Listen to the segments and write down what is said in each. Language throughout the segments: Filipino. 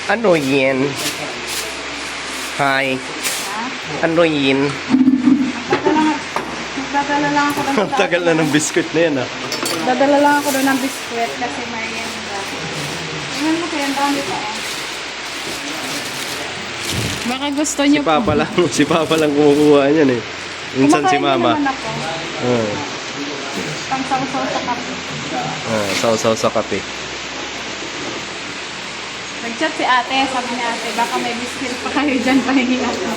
Ano yan? Hi. Ha? Ano yan? Magdadala lang ako doon. Tagal na ng biscuit na yan ah. Dadala lang ako doon ng biskwit kasi may yan. Tingnan mo kaya ang dami pa eh. Baka gusto niyo Si Papa lang kumukuha niyan eh. Minsan si Kumakain Mama. naman ako. Pang-saw-saw sa kape. Saw-saw sa kape. Nag-chat si ate, sabi ni ate, baka may biscuit pa kayo dyan, pahingi ako.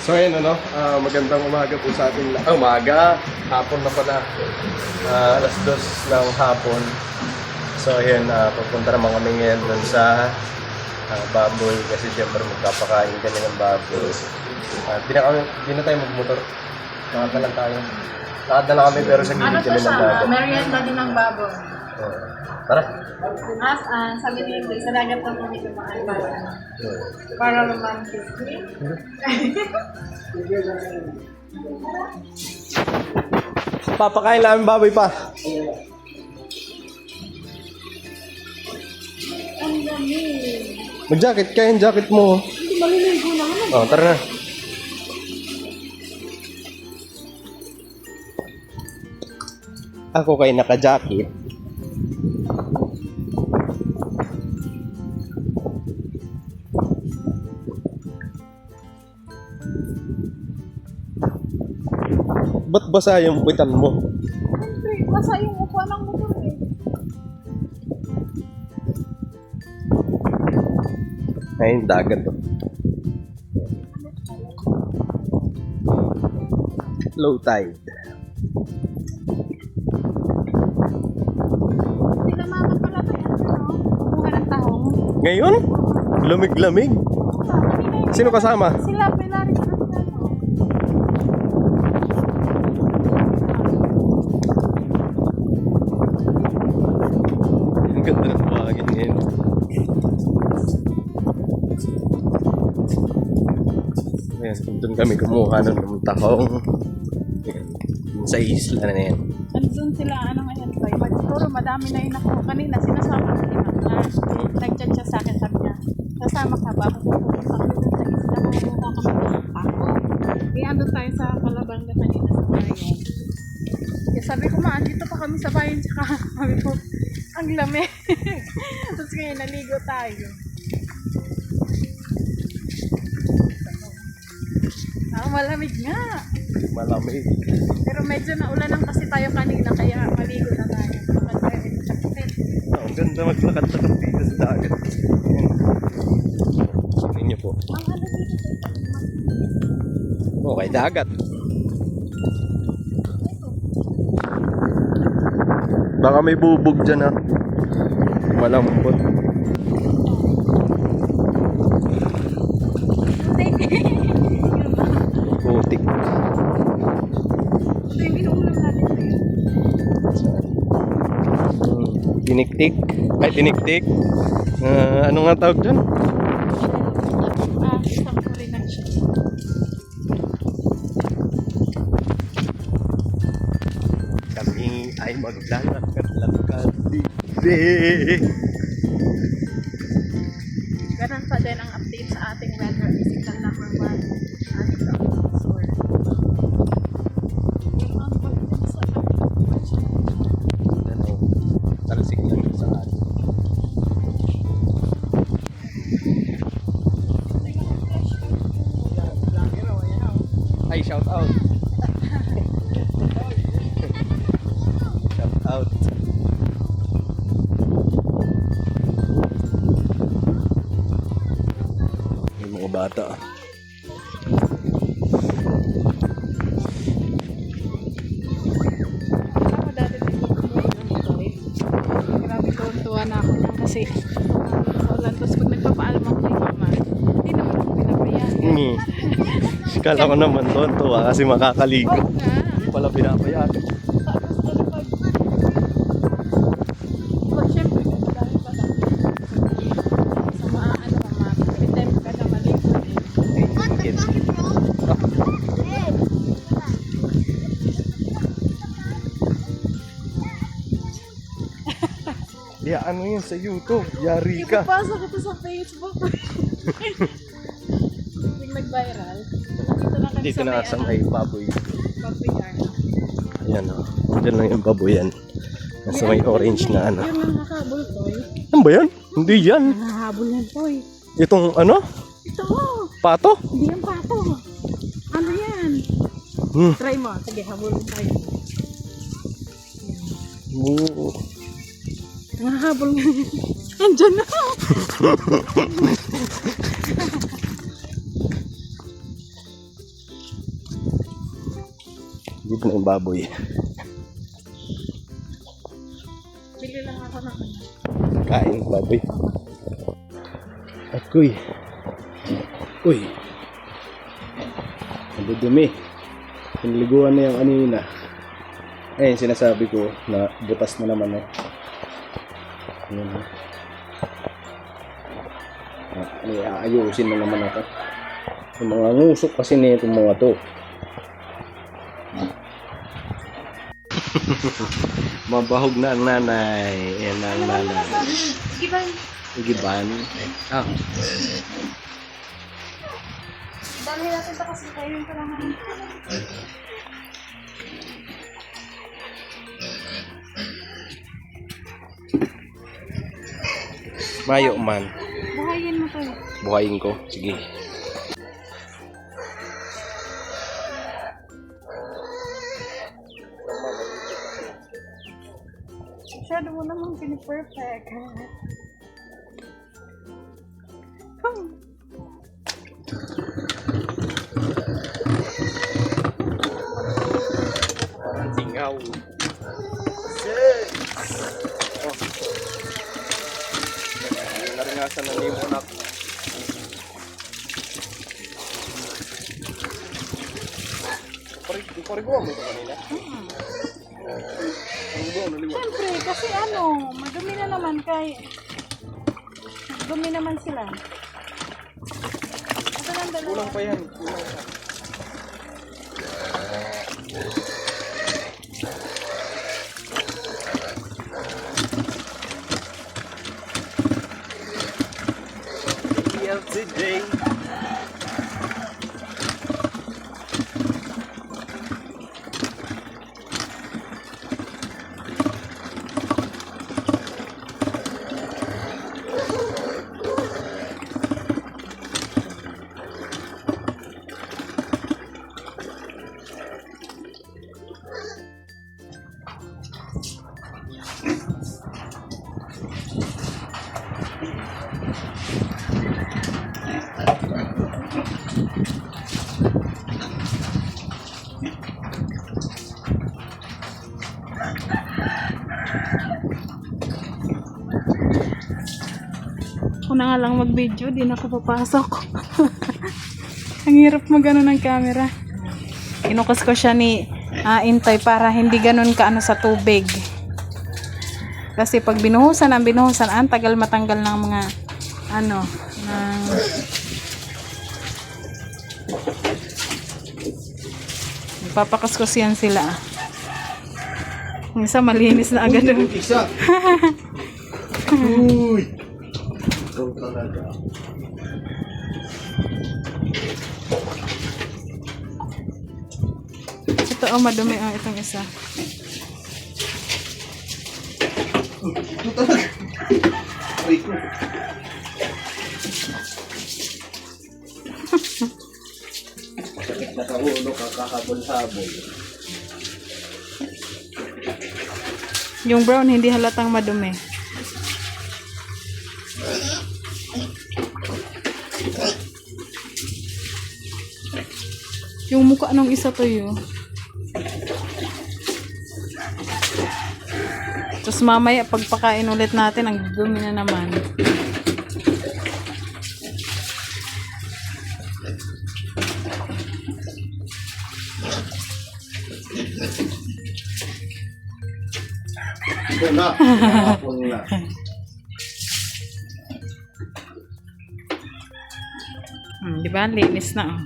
So ayun ano, magandang umaga po sa ating lahat. Umaga, hapon na pala. Alas 2 ng hapon. So ayun, pupunta naman kami ngayon dun sa baboy kasi siyempre magpapakain kami ng baboy. Di na tayo magmotor. Lakad na lang tayo. Lakad na lang kami pero sa gilid kami ng dagat. Merienda din ng baboy. Tara. Sabi ni Ingrid, sa dagat na kami kumain para romantic. Papakain namin baboy pa. Ang dami. Mag-jacket ka yung jacket mo. Hindi maliligo naman. Tara na. Ako kay naka-jacket. Ba't basa yung puwitan mo? Siyempre, basa yung upuan ng motor eh. Ayun, dagat to. Low tide. Sinamakan pala tayo, kumuha ng tahong. Ngayon? Lamig-lamig. Sino kasama? Sila, Pilaris na sila. Ang ganda ng buhangin ngayon. Ayan, doon kami kumuha ng tahong. Ayan, sa isla na yan. Andun sila, ano ngayon pa. Siguro madami na yun ako. Kanina sinasama ko din ako. Nag-chat siya sa akin, sabi niya, kasama ka ba? Ako pupunta ko dun sa isla. Kumuha ka ba ng pako? Kaya andun tayo sa Calabanga kanina sa bayan. Kaya sabi ko, dito pa kami sa bayan. Tsaka sabi ko, ang lamig. Tapos ngayon, naligo tayo. Malamig nga. Malamig. Pero medyo naulanan kasi tayo kanina, kaya maligo na tayo. Baka tayo rin sakit. Ang ganda maglakad-lakad dito sa dagat. Tingnan niyo po. Ang ano dito Okay, dagat. Baka may bubog dyan ha. Malambot. Putik. ito yung inuulam natin ngayon. Tiniktik. Ay, tiniktik. Ano nga tawag dyan? Isang kurinan siya. Kami ay maglalakad-lakad dito. Ganun pa din ang update sa ating weather. Signal number 1. Ating source. Ang pagdating sa Ano? Talsik lang sa atin. Ay, shout out. Shout out. Yung mga bata. ako dati dito grabe tuwa na ako lang kasi ulan. Tapos pag nagpapaalam ako kay mama, hindi naman ako pinapayagan. Kala ko naman doon tuwa kasi makakaligo. Oo nga. Hindi pala pinapayagan. Tapos ano pag syempre madami pa sa mga ano ka ma pretend ka na maligo Ya, ano yun sa YouTube? Yari ka. Ipapasok ito sa Facebook. Yung nag-viral. Dito lang kami Dito na sa may baboy. baboy yard. Ayan o. Diyan lang yung baboyan. Nasa may orange na ano. Yun lang nakabol, Toy. Ano ba yan? Hindi yan. Nakahabol yan, Toy. Itong ano? Ito, Pato? hindi yan pato. Ano yan? Hmm. Try mo. Sige, habulin tayo. Oo. Nakahabol nga. Andyan na. Dito na yung baboy. Bili lang ako ng Kain ng baboy. Akoy. Uy. Nadudumi. Pinliguan na yung kanina. Ayun, sinasabi ko na butas na naman eh. Ayan. Aayusin na naman ako. Yung mga ngusok kasi na itong mga to. Mabahog na ang nanay. Ayan na ang nanay. Giban. Igiban. Ah. Dami natin ito kasi kayo yung kailangan. Mayo man. Buhayin mo to. Buhayin ko. Sige. Masyado mo naman piniperfect. Tingaw. Yes! Oh. Naringasan na ni Monak. Parigawa mo ito kanina? Siyempre, kasi ano, madumi na naman kay... Dumi naman sila. Ito lang dalawa. Kulang pa yan. Kulang pa. Today. Ako na nga lang mag-video, di na ako papasok. Ang hirap mag-ano ng camera. Inukas ko siya ni Intoy para hindi ganun kaano sa tubig. Kasi pag binuhusan, ang tagal matanggal ng mga ano, ng papakas ko siyan sila. Yung isa malinis na agad. Isa. Uy. Ikaw talaga. Ito madumi itong isa. Ito talaga. Uy ko. Sakit na sa ulo, kakahabol-habol. Yung brown hindi halatang madumi. Yung mukha nung isa to yun. Tapos mamaya pagpakain ulit natin, ang dumi na naman. Ito na. Hapon na. Di ba? Linis na. Oh.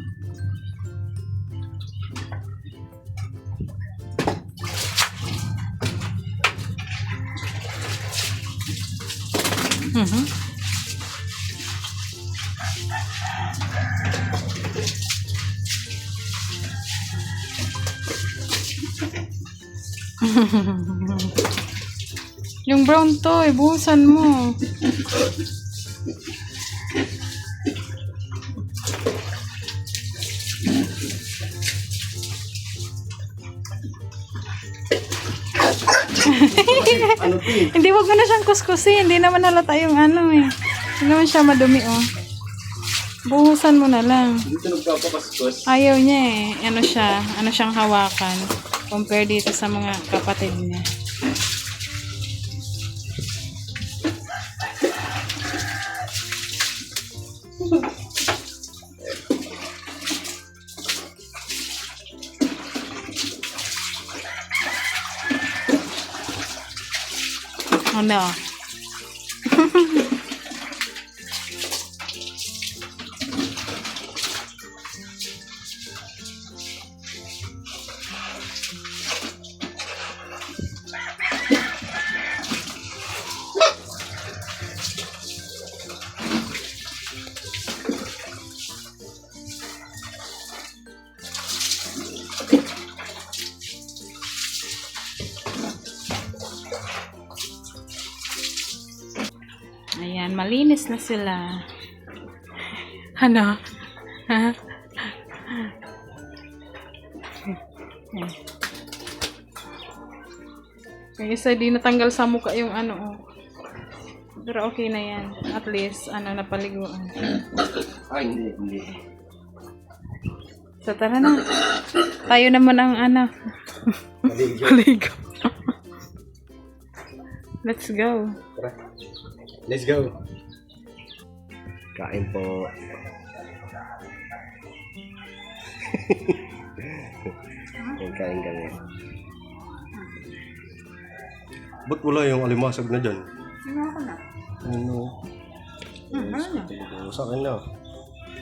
Mhm. Yung brown to, ibuhusan mo. Ano to eh? Hindi, wag mo na siyang kuskusin. Hindi naman halata yung ano eh. Hindi naman siya madumi oh. Buhusan mo na lang. Dito nagpapakastos. Ayaw niya eh. Ano siyang hawakan. Compare dito sa mga kapatid niya. Ano? Ayan, malinis na sila. Ano? Ha? Yung isa di natanggal sa mukha yung ano oh. Pero okay na yan. At least, napaliguan. Ay, hindi. So tara na. Tayo naman ang Maligo. Maligo. Let's go. Tara. Let's go. Kain po. Kain kami. Ba't wala yung alimasag na dyan? Ano ako na? Ano? Ano na? Sa akin na.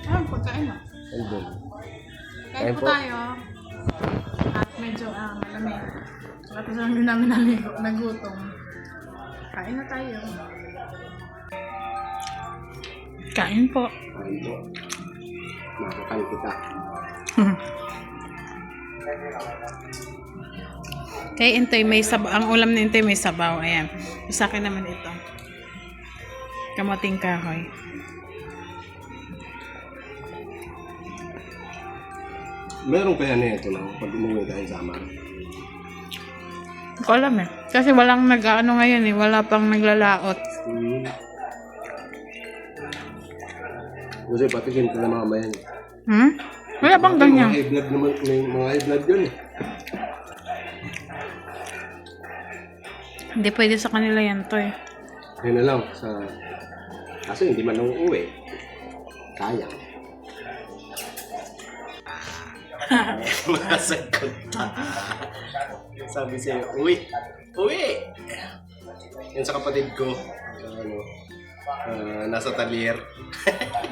Pagkain na. Ay, doon. Kain po tayo. At medyo malamig. Tapos lang din namin nagutom. Kain na tayo. Kain po. Kain po. Makakain kita. Kay Intoy may sabaw. Ang ulam ni Intoy may sabaw. Ayan. Sa akin naman ito. Kamuting kahoy. Meron kaya na ito lang pag umuwi tayo sama. Hindi ko alam eh. Kasi walang nag-ano ngayon eh. Wala pang naglalaot. Kasi patikin ka na mamaya niya. Wala pang ganyan. Mga high blood naman, may mga high blood yun eh. Hindi pwede sa kanila yan to eh. Yun na lang sa... Kasi hindi man nung uwi. Sayang. Masagot pa. Sabi sa'yo, uwi! Uwi! Yan sa kapatid ko. Nasa talier.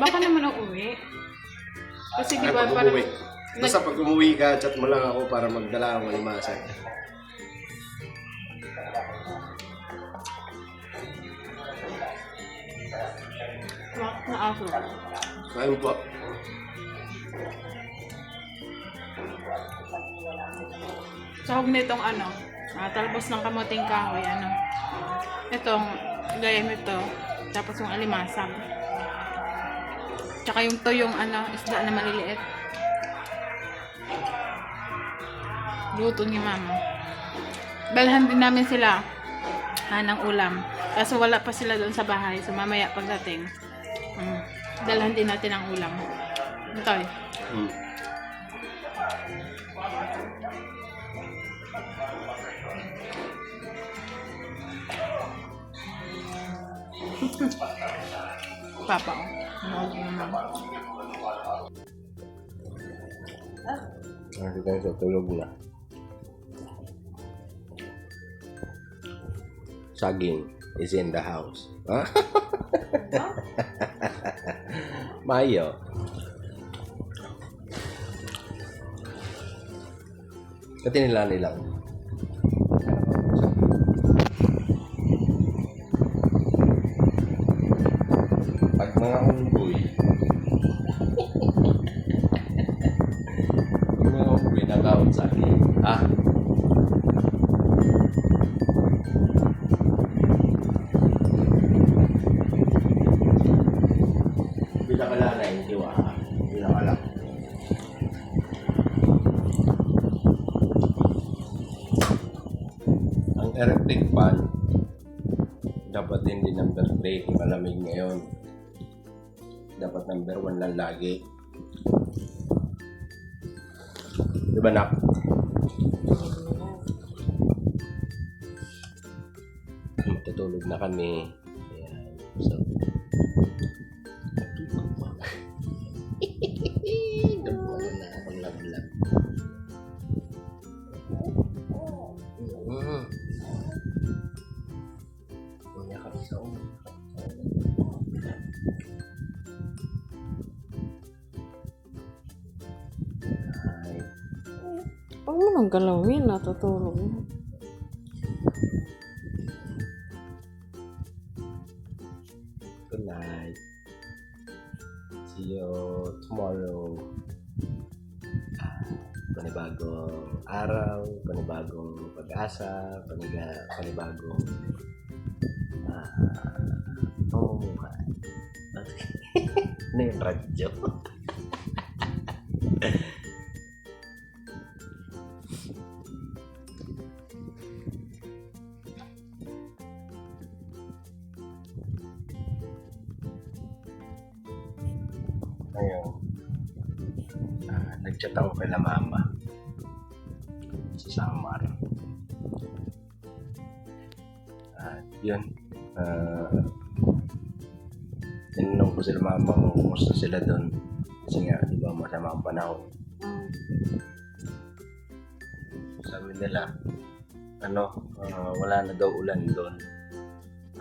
Baka naman ang uwi. Kasi di ba Pag parang... umuwi. Basta pag umuwi ka, chat mo lang ako para magdala ako ng limasan. Na aso. Kain po. Sahog nitong talbos ng kamuting kahoy, itong gayam ito, tapos yung alimasag. Tsaka yung tuyong isda na maliliit. Luto ni mama. Dalhan din namin sila ng ulam. Kaso wala pa sila doon sa bahay. So mamaya pagdating, dalhan din natin ang ulam. Ito eh. Papa, Kasi tayo sa tulog na. Saging is in the house. Huh? Mayo. Kasi nila nilang. Mga unggoy. Mga unggoy nakawat sa akin. Ah. Pinakalala hindi wa. Pinakala. Ang electric fan dapat hindi number 3 kung malamig ngayon. Dapat number 1 lang lagi. Di ba, nak? Matutulog na kami. Ayan. So, Damo na akong laglag. Punya kami sa ulo. Ay. Huwag mo nang galawin, natutulog na. Good night. See you tomorrow. Panibagong araw, panibagong pag-asa, panibagong pamumuhay. Ano yung radyo? Ngayon, nag-chat ako kay la mama sa Samar. At yun, tinanong ko sila mama kung kumusta sila doon. Kasi nga, di ba masama ang panahon. Sabi nila, wala na daw ulan doon.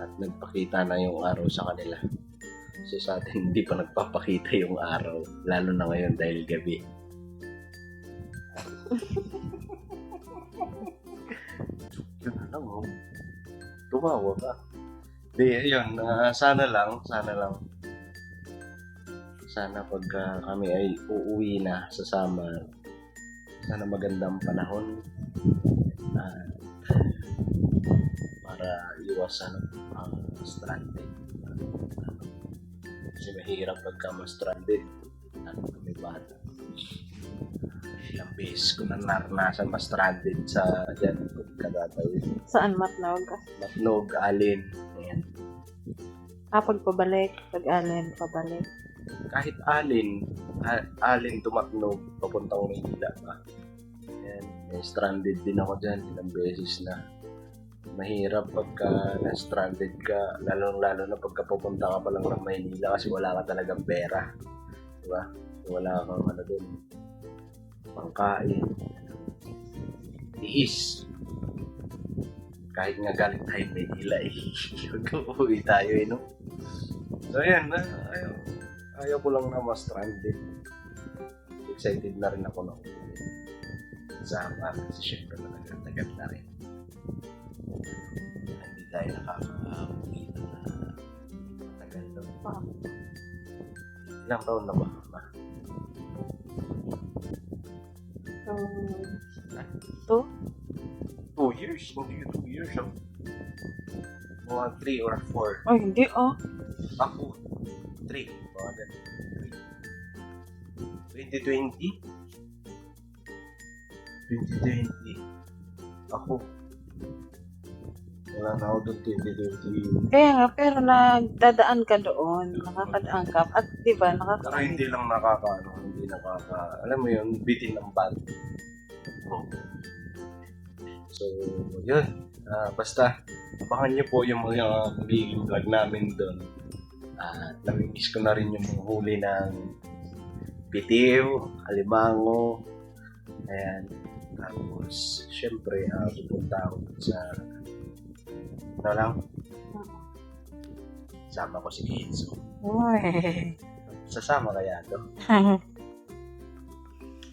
At nagpakita na yung araw sa kanila. So sa atin, hindi pa nagpapakita yung araw. Lalo na ngayon dahil gabi. Yun na lang, oh. Tumawa ka. Di, yun. Sana lang. Sana pag kami ay uuwi na sa summer, sana magandang panahon. Para iwasan stranded. Kasi mahirap pagka ma-stranded. Kami bata. Ilang beses ko na naranasan ma-stranded sa dyan. Pagkatatawid. Saan matlog? Matnog, alin. Ayan. Pagpabalik, pag-alin, pabalik. Kahit alin tumatnog, papuntang Maynila pa. Ayan. May stranded din ako dyan. Ilang beses na. Mahirap pagka na-stranded ka, lalo na pagka pupunta ka pa lang ng Maynila kasi wala ka talagang pera. Diba? Wala kang dun, pangkain, tiis. Kahit nga galing tayo Maynila mag-uwi tayo no? So yan, ayaw ko lang na ma-stranded. Excited na rin ako na uwi. Sama kasi syempre tagal na rin. Hindi tayo nakaka-uwi na matagal doon. Ilang taon na ba? So, 2 years? Hindi 2 years. Mga 3 or 4. ay hindi Ako, 3. Mga ganun. 2020? 2020. Ako. Wala na ako doon 2020. Kaya nga, pero nagdadaan ka doon, nakakadaan ka, at di ba, Pero hindi lang alam mo yun, bitin ng bag. Oh. So, yun. Basta, abangan niyo po yung mga magiging vlog namin doon. Namimiss ko na rin yung mga huli ng bitiw, alimango. Ayan. Tapos, syempre, pupunta ako sa sama ko si Kenzo. Uy. Sasama kaya to?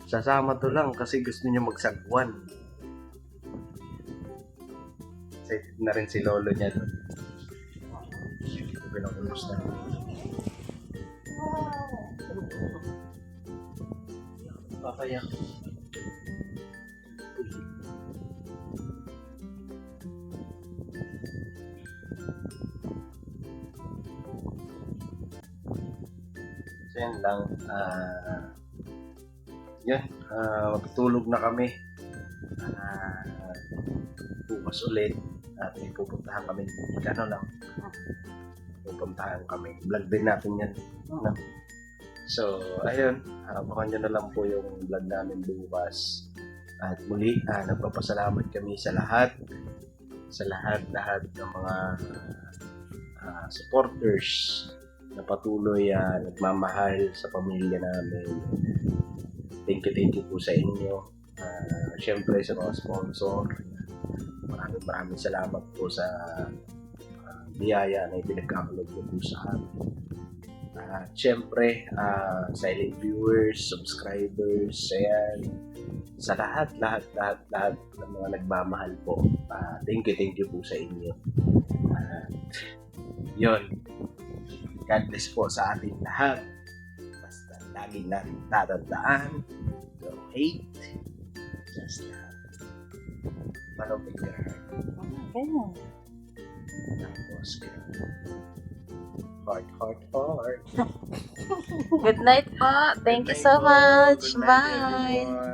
Sasama to lang kasi gusto niya magsagwan. Excited na rin si lolo niya doon. Sige ko pinakumusta. kaya? So yan lang. Matutulog na kami. Bukas ulit. At may pupuntahan kami. Ano lang. Pupuntahan kami. Vlog din natin yan. No? So, ayun. Abangan nyo na lang po yung vlog namin bukas. At muli, nagpapasalamat kami sa lahat. Sa lahat ng mga supporters na patuloy nagmamahal sa pamilya namin. Thank you po sa inyo. Siyempre sa mga sponsor. Maraming salamat po sa biyaya na ipinagkakalog niyo po sa amin. Siyempre, silent viewers, subscribers, ayan. Sa lahat ng mga nagmamahal po. Thank you po sa inyo. Yun. God bless po sa ating lahat. Basta lagi natin tatandaan. Don't hate. Just love. Parang may heart. Ganyan. Tapos, heart. Good night po. Thank you so much. Good night, Bye. everyone.